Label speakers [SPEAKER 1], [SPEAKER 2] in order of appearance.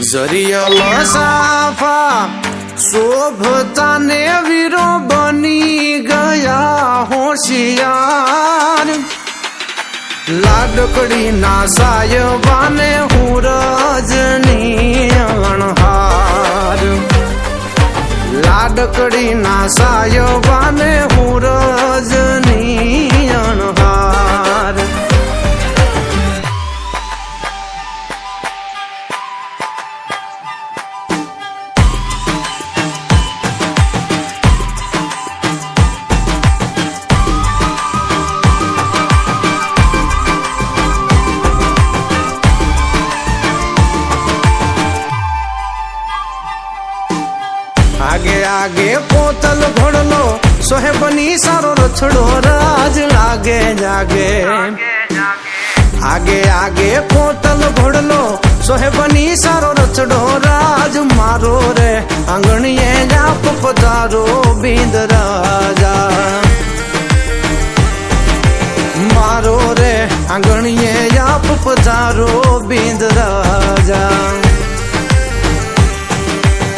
[SPEAKER 1] જરિયા સાફા શોભતા ને વીરો બની ગયા હોશિયાર લાડકડી ના સાયવાને હું રજની અણહાર લાડકડી ના સાયવાને હું રજની અણહાર आगे आगे पोतल घोड़लो सोहेबनी सारो रछड़ो राज आगे जागे आगे आगे पोतल घोड़लो सोहेबनी सारो रछड़ो राज मारो रे आंगणिये जाप पधारो बींद राजा मारो रे आंगणिये जाप पधारो बींद राजा।